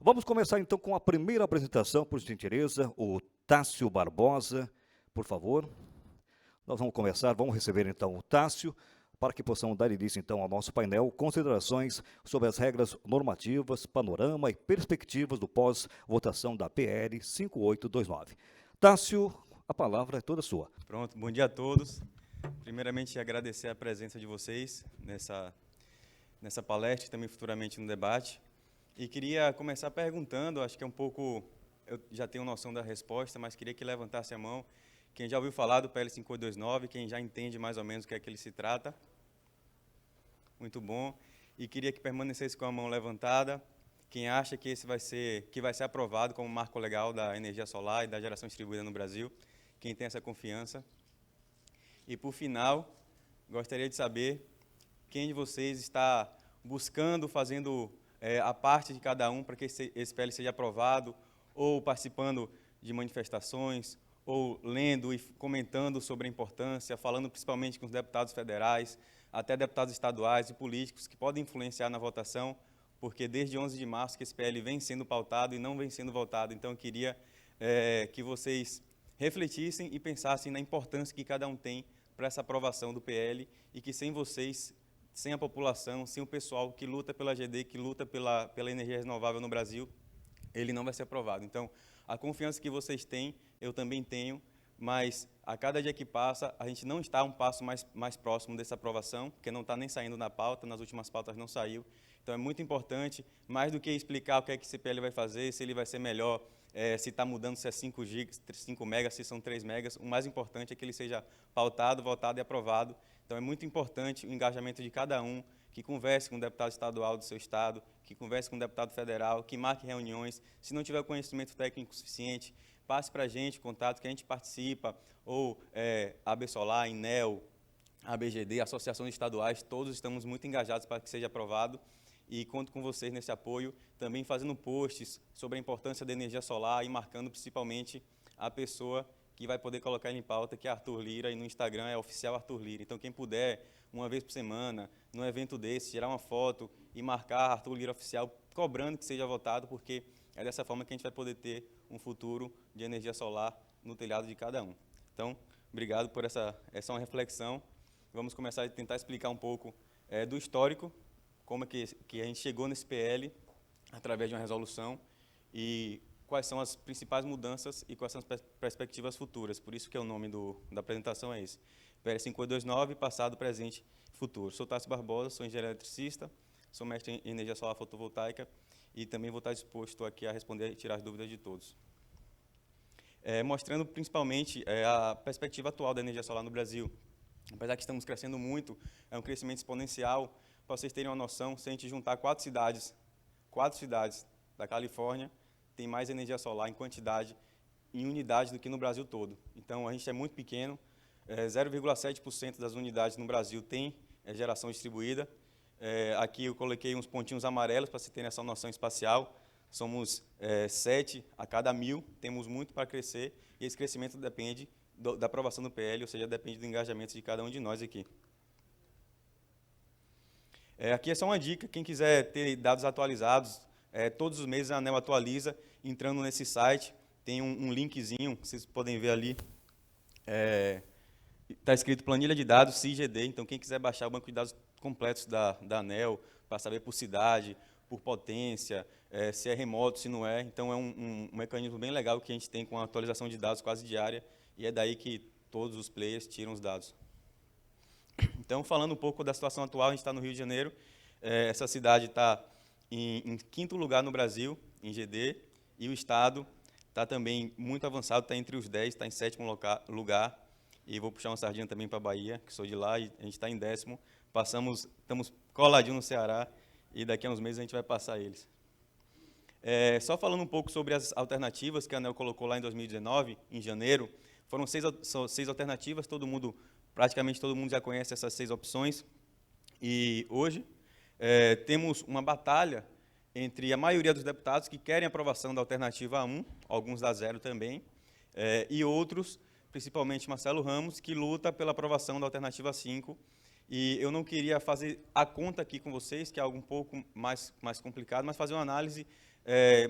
Vamos começar então com a primeira apresentação, por gentileza, o Tássio Barbosa, por favor. Nós vamos começar, vamos receber então o Tássio, para que possamos dar início então ao nosso painel, considerações sobre as regras normativas, panorama e perspectivas do pós-votação da PL 5829. Tássio, a palavra é toda sua. Pronto, bom dia a todos. Primeiramente, agradecer a presença de vocês nessa palestra e também futuramente no debate. E queria começar perguntando, acho que é um pouco, eu já tenho noção da resposta, mas queria que levantasse a mão quem já ouviu falar do PL 5829, quem já entende mais ou menos o que é que ele se trata. Muito bom. E queria que permanecesse com a mão levantada quem acha que esse vai ser aprovado como marco legal da energia solar e da geração distribuída no Brasil, quem tem essa confiança. E, por final, gostaria de saber quem de vocês está buscando, fazendo a parte de cada um para que esse PL seja aprovado, ou participando de manifestações, ou lendo e comentando sobre a importância, falando principalmente com os deputados federais, até deputados estaduais e políticos que podem influenciar na votação, porque desde 11 de março que esse PL vem sendo pautado e não vem sendo votado. Então, eu queria que vocês refletissem e pensassem na importância que cada um tem para essa aprovação do PL e que sem vocês, sem a população, sem o pessoal que luta pela GD, que luta pela energia renovável no Brasil, ele não vai ser aprovado. Então, a confiança que vocês têm, eu também tenho, mas a cada dia que passa, a gente não está um passo mais próximo dessa aprovação, porque não está nem saindo na pauta, nas últimas pautas não saiu. Então, é muito importante, mais do que explicar o que é que esse PL vai fazer, se ele vai ser melhor, se está mudando, se é 5 gigas, 5 megas, se são 3 megas, o mais importante é que ele seja pautado, votado e aprovado. Então, é muito importante o engajamento de cada um, que converse com o deputado estadual do seu estado, que converse com o deputado federal, que marque reuniões. Se não tiver conhecimento técnico suficiente, passe para a gente, contato, que a gente participa, ou AB Solar, INEL, ABGD, associações estaduais, todos estamos muito engajados para que seja aprovado. E conto com vocês nesse apoio, também fazendo posts sobre a importância da energia solar e marcando principalmente a pessoa que vai poder colocar ele em pauta, que é Arthur Lira, e no Instagram é oficial Arthur Lira. Então, quem puder, uma vez por semana, num evento desse, tirar uma foto e marcar Arthur Lira oficial, cobrando que seja votado, porque é dessa forma que a gente vai poder ter um futuro de energia solar no telhado de cada um. Então, obrigado por essa é uma reflexão. Vamos começar a tentar explicar um pouco do histórico, como é que a gente chegou nesse PL através de uma resolução e quais são as principais mudanças e quais são as perspectivas futuras. Por isso que o nome da apresentação é esse. PL 5829, passado, presente e futuro. Sou Tássio Barbosa, sou engenheiro eletricista, sou mestre em energia solar fotovoltaica e também vou estar disposto aqui a responder e tirar as dúvidas de todos. Mostrando principalmente a perspectiva atual da energia solar no Brasil. Apesar que estamos crescendo muito, é um crescimento exponencial. Para vocês terem uma noção, se a gente juntar 4 cidades da Califórnia, tem mais energia solar em quantidade, em unidade, do que no Brasil todo. Então, a gente é muito pequeno, 0,7% das unidades no Brasil tem geração distribuída. Aqui eu coloquei uns pontinhos amarelos para vocês terem essa noção espacial. Somos 7 a cada 1.000, temos muito para crescer, e esse crescimento depende da aprovação do PL, ou seja, depende do engajamento de cada um de nós aqui. Aqui é só uma dica, quem quiser ter dados atualizados, todos os meses a ANEEL atualiza, entrando nesse site, tem um linkzinho, que vocês podem ver ali, está escrito planilha de dados CIGD, então quem quiser baixar o banco de dados completos da ANEEL, para saber por cidade, por potência, se é remoto, se não é, então é um mecanismo bem legal que a gente tem com a atualização de dados quase diária, e é daí que todos os players tiram os dados. Então, falando um pouco da situação atual, a gente está no Rio de Janeiro, essa cidade está em 5º lugar no Brasil, em GD, e o estado está também muito avançado, está entre os 10, está em 7º lugar, e vou puxar uma sardinha também para a Bahia, que sou de lá, e a gente está em 10º, estamos coladinho no Ceará, e daqui a uns meses a gente vai passar eles. Só falando um pouco sobre as alternativas que a ANEEL colocou lá em 2019, em janeiro, foram 6 alternativas, praticamente todo mundo já conhece essas 6 opções, e hoje temos uma batalha entre a maioria dos deputados que querem a aprovação da alternativa 1, alguns da 0 também, e outros, principalmente Marcelo Ramos, que luta pela aprovação da alternativa 5, e eu não queria fazer a conta aqui com vocês, que é algo um pouco mais complicado, mas fazer uma análise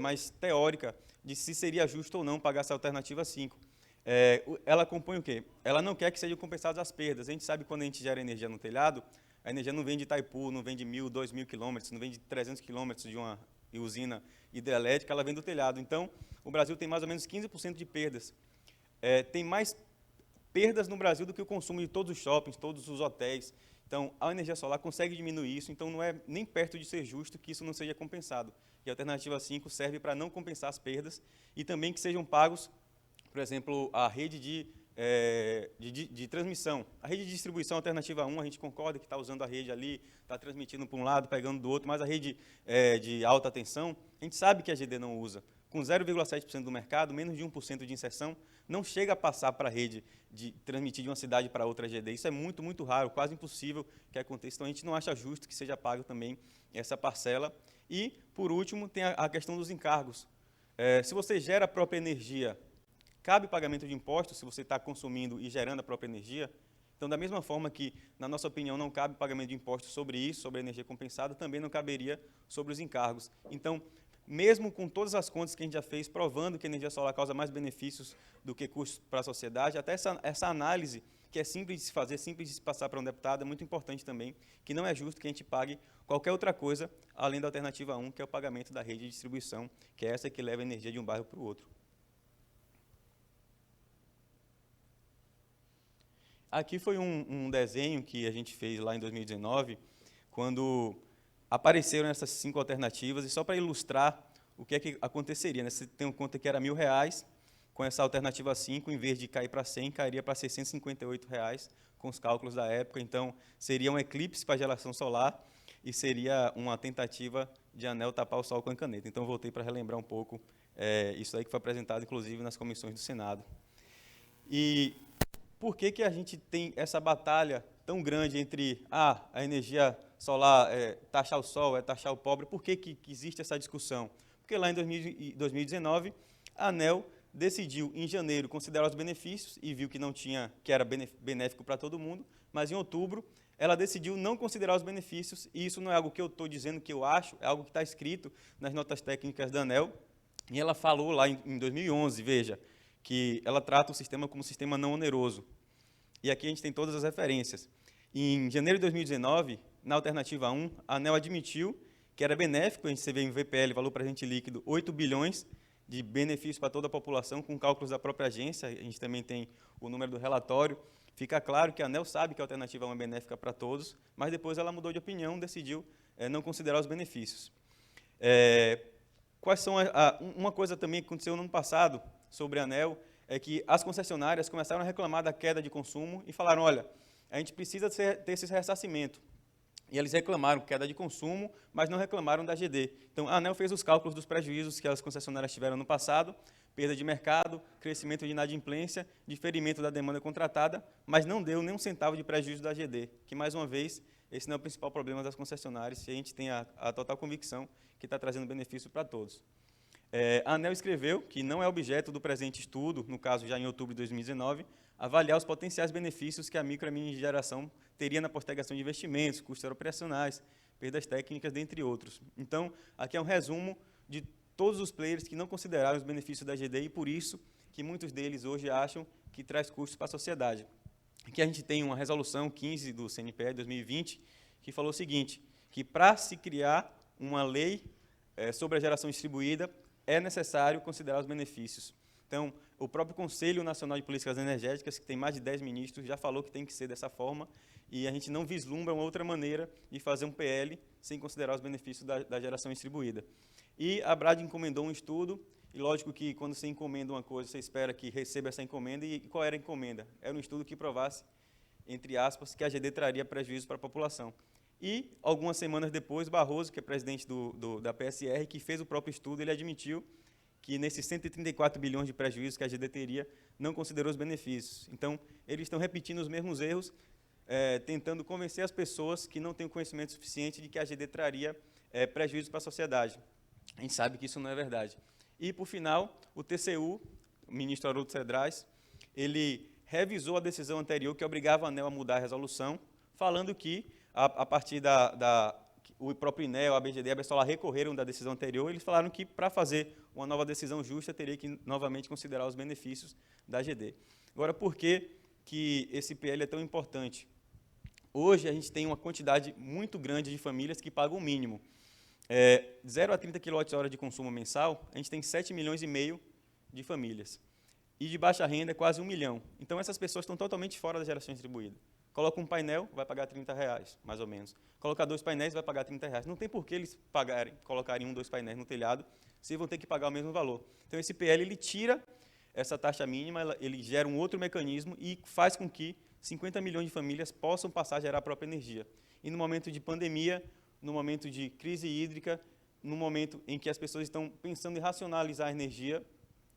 mais teórica de se seria justo ou não pagar essa alternativa 5. Ela compõe o quê? Ela não quer que sejam compensadas as perdas. A gente sabe que quando a gente gera energia no telhado, a energia não vem de Itaipu, não vem de 1.000, 2.000 quilômetros, não vem de 300 quilômetros de uma usina hidrelétrica, ela vem do telhado. Então, o Brasil tem mais ou menos 15% de perdas. Tem mais perdas no Brasil do que o consumo de todos os shoppings, todos os hotéis. Então, a energia solar consegue diminuir isso, então não é nem perto de ser justo que isso não seja compensado. E a alternativa 5 serve para não compensar as perdas e também que sejam pagos, por exemplo, a rede de transmissão. A rede de distribuição alternativa 1, a gente concorda que está usando a rede ali, está transmitindo para um lado, pegando do outro, mas a rede de alta tensão, a gente sabe que a GD não usa. Com 0,7% do mercado, menos de 1% de inserção, não chega a passar para a rede de transmitir de uma cidade para outra GD. Isso é muito, muito raro, quase impossível que aconteça. Então, a gente não acha justo que seja pago também essa parcela. E, por último, tem a questão dos encargos. Se você gera a própria energia, cabe pagamento de impostos se você está consumindo e gerando a própria energia? Então, da mesma forma que, na nossa opinião, não cabe pagamento de impostos sobre isso, sobre a energia compensada, também não caberia sobre os encargos. Então, mesmo com todas as contas que a gente já fez, provando que a energia solar causa mais benefícios do que custos para a sociedade, até essa análise, que é simples de se fazer, simples de se passar para um deputado, é muito importante também, que não é justo que a gente pague qualquer outra coisa, além da alternativa 1, que é o pagamento da rede de distribuição, que é essa que leva a energia de um bairro para o outro. Aqui foi um desenho que a gente fez lá em 2019, quando apareceram essas 5 alternativas, e só para ilustrar o que é que aconteceria. Né? Você tem uma conta que era R$1.000, com essa alternativa 5, em vez de cair para 100, cairia para R$658, com os cálculos da época. Então, seria um eclipse para a geração solar e seria uma tentativa de ANEEL tapar o sol com a caneta. Então, voltei para relembrar um pouco isso aí que foi apresentado, inclusive, nas comissões do Senado. E por que a gente tem essa batalha tão grande entre a energia solar taxar o sol, taxar o pobre? Por que existe essa discussão? Porque lá em 2019, a ANEEL decidiu, em janeiro, considerar os benefícios e viu que não tinha, que era benéfico para todo mundo, mas em outubro ela decidiu não considerar os benefícios, e isso não é algo que eu estou dizendo que eu acho, é algo que está escrito nas notas técnicas da ANEEL, e ela falou lá em 2011, veja, que ela trata o sistema como um sistema não oneroso. E aqui a gente tem todas as referências. Em janeiro de 2019, na alternativa 1, a ANEEL admitiu que era benéfico, a gente vê em VPL, valor presente líquido, 8 bilhões de benefício para toda a população, com cálculos da própria agência, a gente também tem o número do relatório. Fica claro que a ANEEL sabe que a alternativa 1 é benéfica para todos, mas depois ela mudou de opinião, decidiu não considerar os benefícios. Uma coisa também que aconteceu no ano passado sobre a ANEEL é que as concessionárias começaram a reclamar da queda de consumo e falaram, olha, a gente precisa ter esse ressarcimento. E eles reclamaram queda de consumo, mas não reclamaram da GD. Então, a ANEEL fez os cálculos dos prejuízos que as concessionárias tiveram no passado, perda de mercado, crescimento de inadimplência, diferimento da demanda contratada, mas não deu nem um centavo de prejuízo da GD, que, mais uma vez, esse não é o principal problema das concessionárias, e a gente tem a total convicção que está trazendo benefício para todos. A ANEEL escreveu que não é objeto do presente estudo, no caso já em outubro de 2019, avaliar os potenciais benefícios que a micro e a mini geração teria na postergação de investimentos, custos operacionais, perdas técnicas, dentre outros. Então, aqui é um resumo de todos os players que não consideraram os benefícios da GD e, por isso, que muitos deles hoje acham que traz custos para a sociedade. Aqui a gente tem uma resolução 15 do CNPE de 2020, que falou o seguinte, que para se criar uma lei sobre a geração distribuída, é necessário considerar os benefícios. Então, o próprio Conselho Nacional de Políticas Energéticas, que tem mais de 10 ministros, já falou que tem que ser dessa forma, e a gente não vislumbra uma outra maneira de fazer um PL sem considerar os benefícios da geração distribuída. E a Brad encomendou um estudo, e lógico que quando você encomenda uma coisa, você espera que receba essa encomenda, e qual era a encomenda? Era um estudo que provasse, entre aspas, que a GD traria prejuízo para a população. E, algumas semanas depois, Barroso, que é presidente da PSR, que fez o próprio estudo, ele admitiu que nesses 134 bilhões de prejuízos que a GD teria, não considerou os benefícios. Então, eles estão repetindo os mesmos erros, tentando convencer as pessoas que não têm o conhecimento suficiente de que a GD traria prejuízo para a sociedade. A gente sabe que isso não é verdade. E, por final, o TCU, o ministro Haroldo Cedrais, ele revisou a decisão anterior que obrigava a ANEEL a mudar a resolução, falando que, a partir o próprio INEA, a ABGD e a ABSOLAR recorreram da decisão anterior, eles falaram que, para fazer uma nova decisão justa, teria que novamente considerar os benefícios da AGD. Agora, por que esse PL é tão importante? Hoje, a gente tem uma quantidade muito grande de famílias que pagam o mínimo. 0 a 30 kWh de consumo mensal, a gente tem 7,5 milhões de famílias. E de baixa renda é quase 1 milhão. Então, essas pessoas estão totalmente fora da geração distribuída. Coloca um painel, vai pagar R$30, mais ou menos. Colocar 2 painéis, vai pagar R$30. Não tem por que eles colocarem 1, 2 painéis no telhado, se vão ter que pagar o mesmo valor. Então, esse PL, ele tira essa taxa mínima, ele gera um outro mecanismo e faz com que 50 milhões de famílias possam passar a gerar a própria energia. E no momento de pandemia, no momento de crise hídrica, no momento em que as pessoas estão pensando em racionalizar a energia,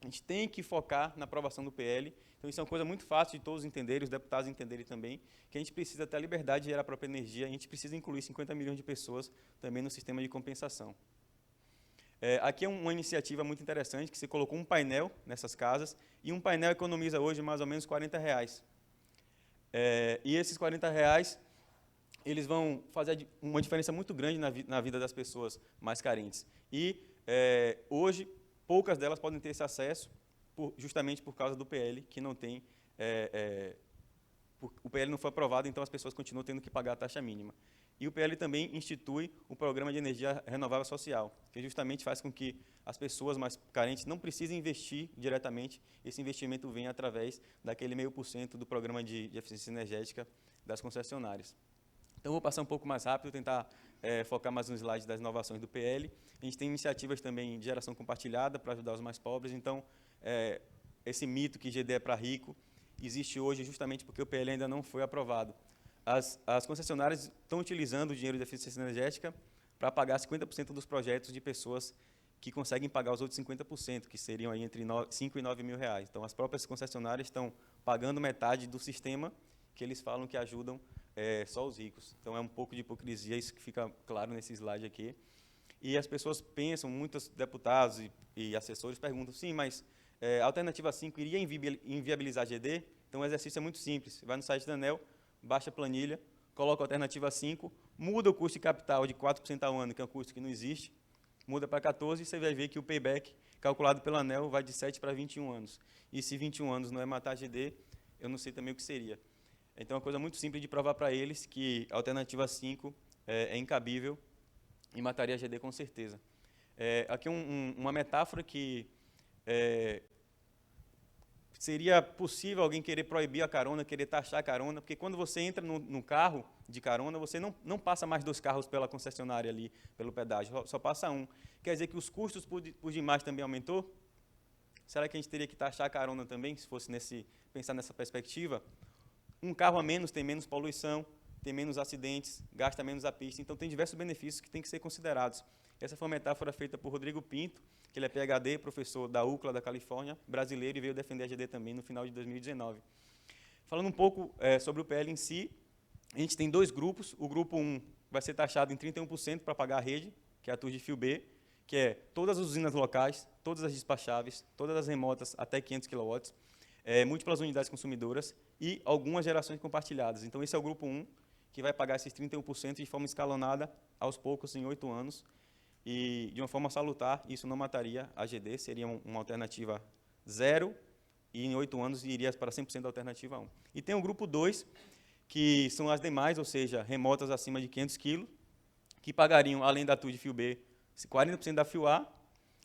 a gente tem que focar na aprovação do PL. Então, isso é uma coisa muito fácil de todos entenderem, os deputados entenderem também, que a gente precisa ter a liberdade de gerar a própria energia, a gente precisa incluir 50 milhões de pessoas também no sistema de compensação. Aqui é uma iniciativa muito interessante, que você colocou um painel nessas casas, e um painel economiza hoje mais ou menos R$40. E esses R$40, eles vão fazer uma diferença muito grande na vida das pessoas mais carentes. E, hoje, poucas delas podem ter esse acesso, justamente por causa do PL, que não tem... o PL não foi aprovado, então as pessoas continuam tendo que pagar a taxa mínima. E o PL também institui o Programa de Energia Renovável Social, que justamente faz com que as pessoas mais carentes não precisem investir diretamente, esse investimento vem através daquele 0,5% do Programa de Eficiência Energética das concessionárias. Então, vou passar um pouco mais rápido, tentar focar mais nos slides das inovações do PL. A gente tem iniciativas também de geração compartilhada para ajudar os mais pobres, então, esse mito que GD é para rico existe hoje justamente porque o PL ainda não foi aprovado. As concessionárias estão utilizando o dinheiro de eficiência energética para pagar 50% dos projetos de pessoas que conseguem pagar os outros 50%, que seriam aí entre 5 e 9 mil reais. Então, as próprias concessionárias estão pagando metade do sistema que eles falam que ajudam só os ricos. Então, é um pouco de hipocrisia, isso que fica claro nesse slide aqui. E as pessoas pensam, muitos deputados e assessores perguntam, sim, mas a alternativa 5 iria inviabilizar a GD? Então, o exercício é muito simples. Você vai no site da ANEEL, baixa a planilha, coloca a alternativa 5, muda o custo de capital de 4% ao ano, que é um custo que não existe, muda para 14 e você vai ver que o payback calculado pela ANEEL vai de 7 para 21 anos. E se 21 anos não é matar a GD, eu não sei também o que seria. Então, é uma coisa muito simples de provar para eles que a alternativa 5 é incabível e mataria a GD com certeza. Aqui uma metáfora que seria possível alguém querer proibir a carona, querer taxar a carona, porque quando você entra no carro de carona, você não passa mais 2 carros pela concessionária ali, pelo pedágio, só passa um. Quer dizer que os custos por demais também aumentou? Será que a gente teria que taxar a carona também, se fosse pensar nessa perspectiva? Um carro a menos tem menos poluição, tem menos acidentes, gasta menos a pista, então tem diversos benefícios que têm que ser considerados. Essa foi uma metáfora feita por Rodrigo Pinto, que ele é PhD, professor da UCLA, da Califórnia, brasileiro, e veio defender a GD também no final de 2019. Falando um pouco sobre o PL em si, a gente tem 2 grupos. O grupo 1 vai ser taxado em 31% para pagar a rede, que é a TUS de fio B, que é todas as usinas locais, todas as despacháveis, todas as remotas até 500 kW, múltiplas unidades consumidoras e algumas gerações compartilhadas. Então, esse é o grupo 1, que vai pagar esses 31% de forma escalonada, aos poucos, em 8 anos. E, de uma forma salutar, isso não mataria a GD, seria uma alternativa 0, e em 8 anos iria para 100% da alternativa 1. E tem o grupo 2, que são as demais, ou seja, remotas acima de 500 kg, que pagariam, além da TUS de fio B, 40% da fio A,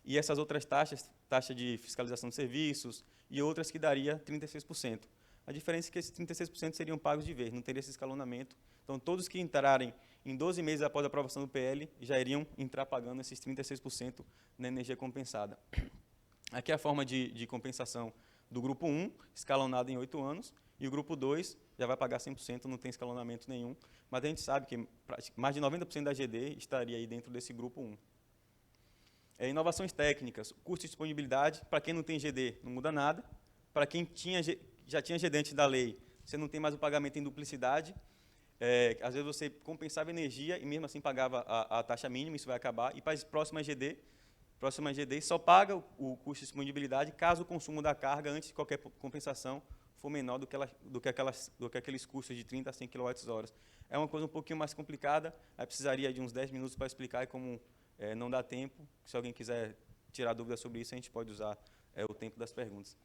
e essas outras taxas, taxa de fiscalização de serviços, e outras que daria 36%. A diferença é que esses 36% seriam pagos de vez, não teria esse escalonamento. Então, todos que entrarem em 12 meses após a aprovação do PL, já iriam entrar pagando esses 36% na energia compensada. Aqui é a forma de compensação do grupo 1, escalonado em 8 anos, e o grupo 2 já vai pagar 100%, não tem escalonamento nenhum, mas a gente sabe que mais de 90% da GD estaria aí dentro desse grupo 1. Inovações técnicas, custo de disponibilidade, para quem não tem GD não muda nada, para quem já tinha GD antes da lei, você não tem mais o pagamento em duplicidade, às vezes você compensava energia e mesmo assim pagava a taxa mínima, isso vai acabar, e para as próximas GD só paga o custo de disponibilidade caso o consumo da carga, antes de qualquer compensação, for menor do que aqueles custos de 30 a 100 kWh. É uma coisa um pouquinho mais complicada, aí precisaria de uns 10 minutos para explicar, e como não dá tempo, se alguém quiser tirar dúvidas sobre isso, a gente pode usar o tempo das perguntas.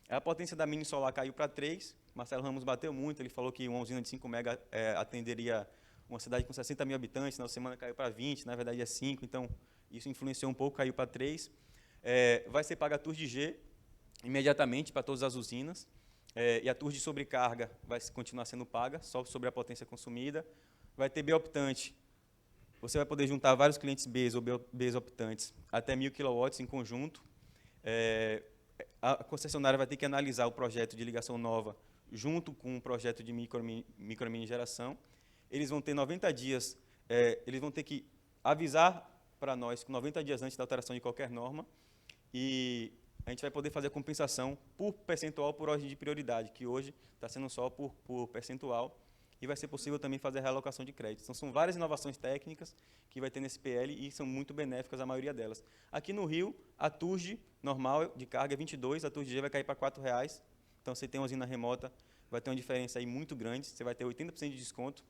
A potência da mini solar caiu para 3, Marcelo Ramos bateu muito, ele falou que uma usina de 5 MB atenderia uma cidade com 60 mil habitantes, na semana caiu para 20, na verdade é 5, então isso influenciou um pouco, caiu para 3. Vai ser paga a TURS de G imediatamente para todas as usinas, e a TURS de sobrecarga vai continuar sendo paga, só sobre a potência consumida. Vai ter B optante, você vai poder juntar vários clientes Bs ou Bs optantes até 1.000 kW em conjunto. A concessionária vai ter que analisar o projeto de ligação nova junto com um projeto de micro-mini geração. Eles vão ter 90 dias, eles vão ter que avisar para nós 90 dias antes da alteração de qualquer norma, e a gente vai poder fazer a compensação por percentual por ordem de prioridade, que hoje está sendo só por percentual, e vai ser possível também fazer a realocação de créditos. Então, são várias inovações técnicas que vai ter nesse PL e são muito benéficas, a maioria delas. Aqui no Rio, a TURG normal de carga é 22, a TURG G vai cair para R$ 4,00. Então, você tem uma usina remota, vai ter uma diferença aí muito grande, você vai ter 80% de desconto.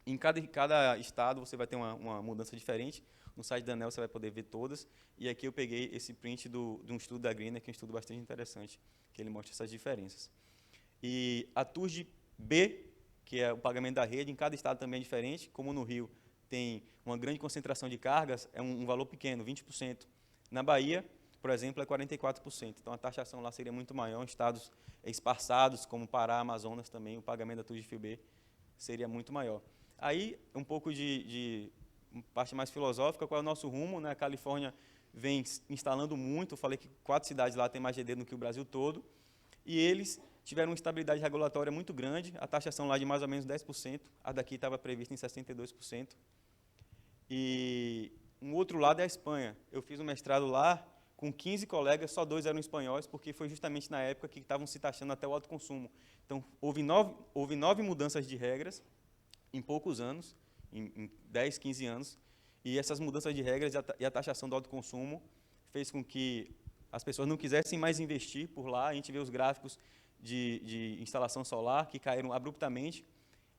Em cada estado, você vai ter uma mudança diferente. No site da ANEEL, você vai poder ver todas. E aqui eu peguei esse print de um estudo da Greener, que é um estudo bastante interessante, que ele mostra essas diferenças. E a TURG B, que é o pagamento da rede, em cada estado também é diferente. Como no Rio tem uma grande concentração de cargas, é um valor pequeno, 20%. Na Bahia, por exemplo, é 44%. Então, a taxação lá seria muito maior. Em estados esparçados, como Pará, Amazonas, também, o pagamento da TURG FIB seria muito maior. Aí, um pouco de parte mais filosófica, qual é o nosso rumo, né? A Califórnia vem instalando muito, eu falei que 4 cidades lá têm mais GD do que o Brasil todo, e eles tiveram uma estabilidade regulatória muito grande, a taxação lá de mais ou menos 10%, a daqui estava prevista em 62%. E um outro lado é a Espanha. Eu fiz um mestrado lá com 15 colegas, só 2 eram espanhóis, porque foi justamente na época que estavam se taxando até o alto consumo. Então, houve 9 mudanças de regras em poucos anos, em 10, 15 anos, e essas mudanças de regras e a taxação do alto consumo fez com que as pessoas não quisessem mais investir por lá. A gente vê os gráficos de instalação solar que caíram abruptamente,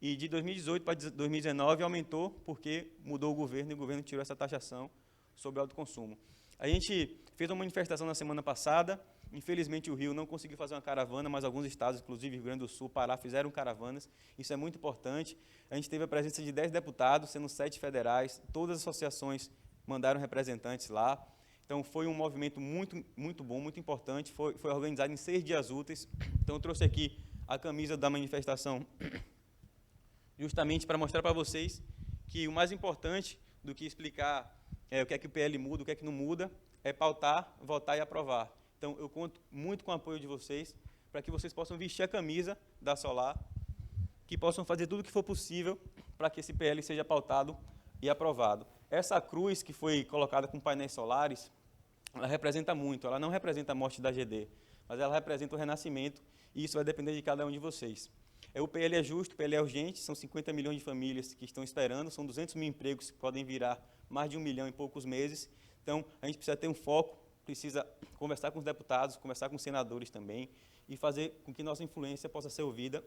e de 2018 para 2019 aumentou porque mudou o governo e o governo tirou essa taxação sobre o alto consumo. A gente fez uma manifestação na semana passada, infelizmente o Rio não conseguiu fazer uma caravana, mas alguns estados, inclusive Rio Grande do Sul, Pará, fizeram caravanas, isso é muito importante. A gente teve a presença de 10 deputados, sendo 7 federais, todas as associações mandaram representantes lá. Então, foi um movimento muito, muito bom, muito importante, foi organizado em 6 dias úteis. Então, eu trouxe aqui a camisa da manifestação, justamente para mostrar para vocês que o mais importante do que explicar o que é que o PL muda, o que é que não muda, é pautar, votar e aprovar. Então, eu conto muito com o apoio de vocês, para que vocês possam vestir a camisa da Solar, que possam fazer tudo o que for possível para que esse PL seja pautado e aprovado. Essa cruz que foi colocada com painéis solares, ela representa muito, ela não representa a morte da GD, mas ela representa o renascimento, e isso vai depender de cada um de vocês. O PL é justo, o PL é urgente, são 50 milhões de famílias que estão esperando, são 200 mil empregos que podem virar mais de 1 milhão em poucos meses. Então, a gente precisa ter um foco, precisa conversar com os deputados, conversar com os senadores também, e fazer com que nossa influência possa ser ouvida.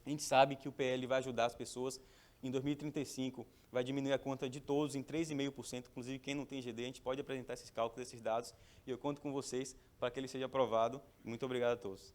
A gente sabe que o PL vai ajudar as pessoas. Em 2035, vai diminuir a conta de todos em 3,5%, inclusive quem não tem GD, a gente pode apresentar esses cálculos, esses dados, e eu conto com vocês para que ele seja aprovado. Muito obrigado a todos.